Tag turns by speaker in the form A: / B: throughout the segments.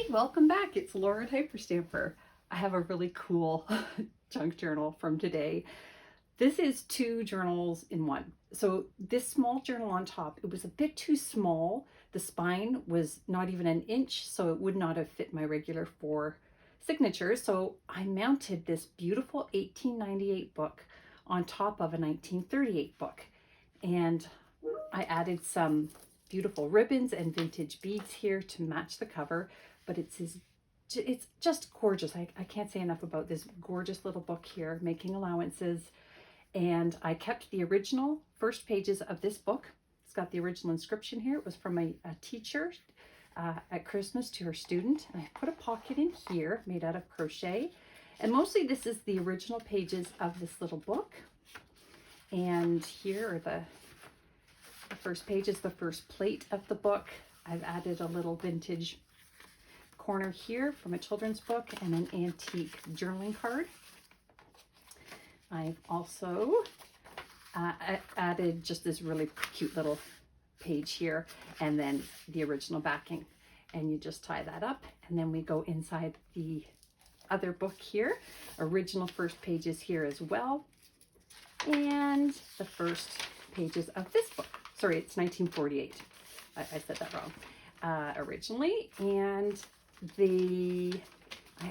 A: Hey, welcome back. It's Laura at Hyperstamper. I have a really cool junk journal from today. This is two journals in one. So this small journal on top, it was a bit too small. The spine was not even an inch, so it would not have fit my regular 4 signatures. So I mounted this beautiful 1898 book on top of a 1938 book. And I added some beautiful ribbons and vintage beads here to match the cover, but it's just gorgeous. I can't say enough about this gorgeous little book here, Making Allowances. And I kept the original first pages of this book. It's got the original inscription here. It was from a teacher at Christmas to her student. And I put a pocket in here made out of crochet. And mostly this is the original pages of this little book. And here are the first page is the first plate of the book. I've added a little vintage corner here from a children's book and an antique journaling card. I've also added just this really cute little page here and then the original backing. And you just tie that up and then we go inside the other book here. Original first pages here as well. And the first pages of this book. Sorry, it's 1948. I said that wrong originally. And I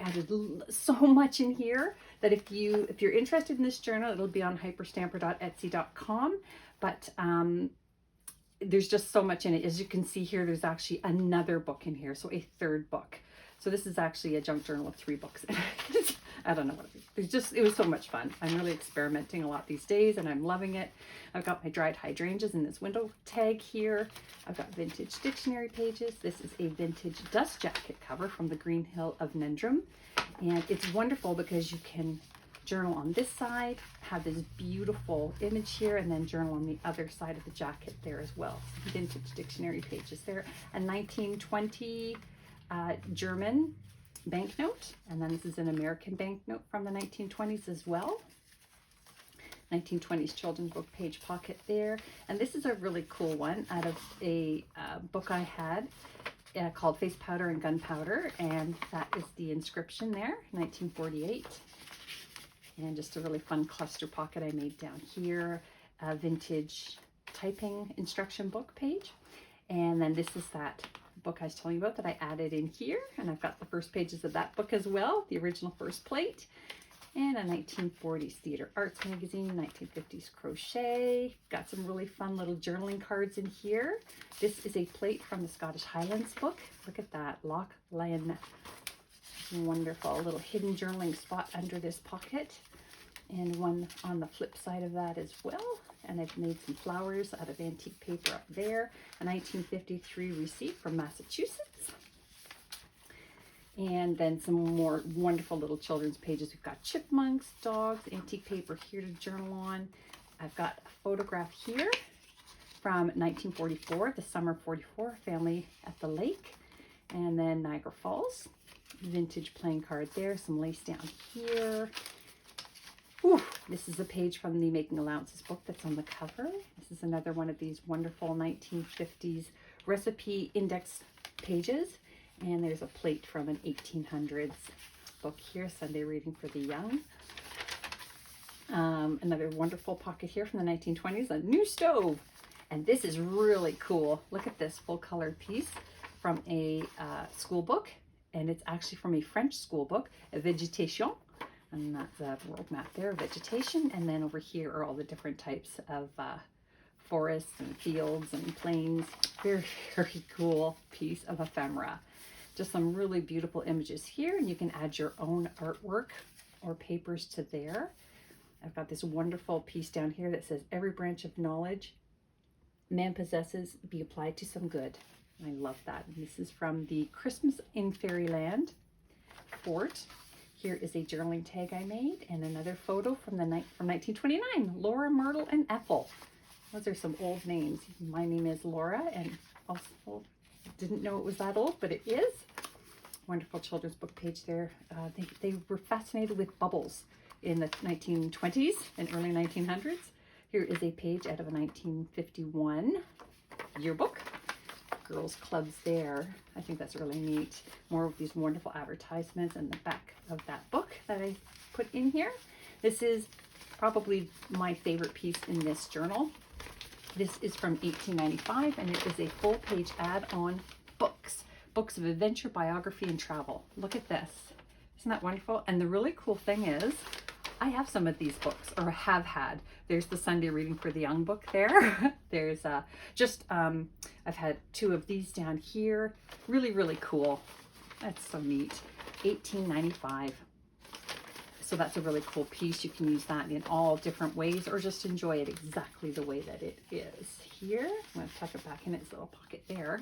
A: added so much in here that if you're interested in this journal, it'll be on hyperstamper.etsy.com. But there's just so much in it. As you can see here, there's actually another book in here, so a third book. So this is actually a junk journal with 3 books in it. I don't know what it is. It was so much fun. I'm really experimenting a lot these days and I'm loving it. I've got my dried hydrangeas in this window tag here. I've got vintage dictionary pages. This is a vintage dust jacket cover from the Green Hill of Nendrum. And it's wonderful because you can journal on this side, have this beautiful image here, and then journal on the other side of the jacket there as well. Vintage dictionary pages there. A 1920 German banknote, and then this is an American banknote from the 1920s as well. 1920s children's book page pocket there. And this is a really cool one out of a book I had called Face Powder and Gunpowder, and that is the inscription there, 1948. And just a really fun cluster pocket I made down here. A vintage typing instruction book page. And then this is that book I was telling you about that I added in here, and I've got the first pages of that book as well, the original first plate, and a 1940s theater arts magazine, 1950s crochet. Got some really fun little journaling cards in here. This is a plate from the Scottish Highlands book. Look at that, Loch Lane. Wonderful little hidden journaling spot under this pocket, and one on the flip side of that as well. And I've made some flowers out of antique paper up there. A 1953 receipt from Massachusetts. And then some more wonderful little children's pages. We've got chipmunks, dogs, antique paper here to journal on. I've got a photograph here from 1944, the summer 44 family at the lake. And then Niagara Falls. Vintage playing card there, some lace down here. Whew, this is a page from the Making Allowances book that's on the cover. This is another one of these wonderful 1950s recipe index pages. And there's a plate from an 1800s book here, Sunday Reading for the Young. Another wonderful pocket here from the 1920s, a new stove. And this is really cool. Look at this full color piece from a school book. And it's actually from a French school book, Vegetation. And that's a world map there, vegetation. And then over here are all the different types of forests and fields and plains. Very, very cool piece of ephemera. Just some really beautiful images here. And you can add your own artwork or papers to there. I've got this wonderful piece down here that says, every branch of knowledge man possesses be applied to some good. I love that. And this is from the Christmas in Fairyland fort. Here is a journaling tag I made, and another photo from 1929, Laura, Myrtle, and Ethel. Those are some old names. My name is Laura, and also didn't know it was that old, but it is. Wonderful children's book page there. They were fascinated with bubbles in the 1920s and early 1900s. Here is a page out of a 1951 yearbook. girls' clubs there. I think that's really neat. More of these wonderful advertisements and the back of that book that I put in here. This is probably my favorite piece in this journal. This is from 1895, and it is a full-page ad on books. Books of adventure, biography, and travel. Look at this. Isn't that wonderful? And the really cool thing is, I have some of these books, or have had. There's the Sunday Reading for the Young book there. There's I've had 2 of these down here. Really, really cool. That's so neat. 1895. So that's a really cool piece. You can use that in all different ways, or just enjoy it exactly the way that it is. Here, I'm going to tuck it back in its little pocket there.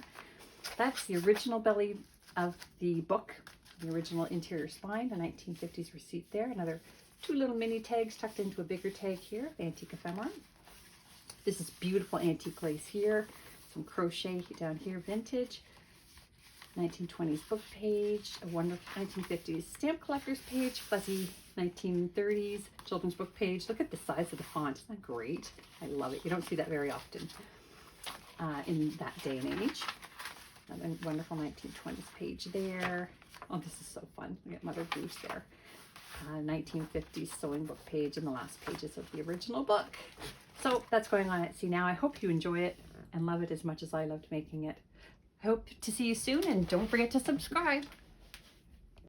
A: That's the original belly of the book, the original interior spine, the 1950s receipt there. Another 2 little mini tags tucked into a bigger tag here, antique ephemera. This is beautiful antique lace here. Some crochet down here, vintage. 1920s book page, a wonderful 1950s stamp collector's page, fuzzy 1930s children's book page. Look at the size of the font. Isn't that great? I love it. You don't see that very often in that day and age. A wonderful 1920s page there. Oh, this is so fun. We got Mother Goose there. 1950s sewing book page and the last pages of the original book. So that's going on at Etsy now. I hope you enjoy it and love it as much as I loved making it. I hope to see you soon, and don't forget to subscribe.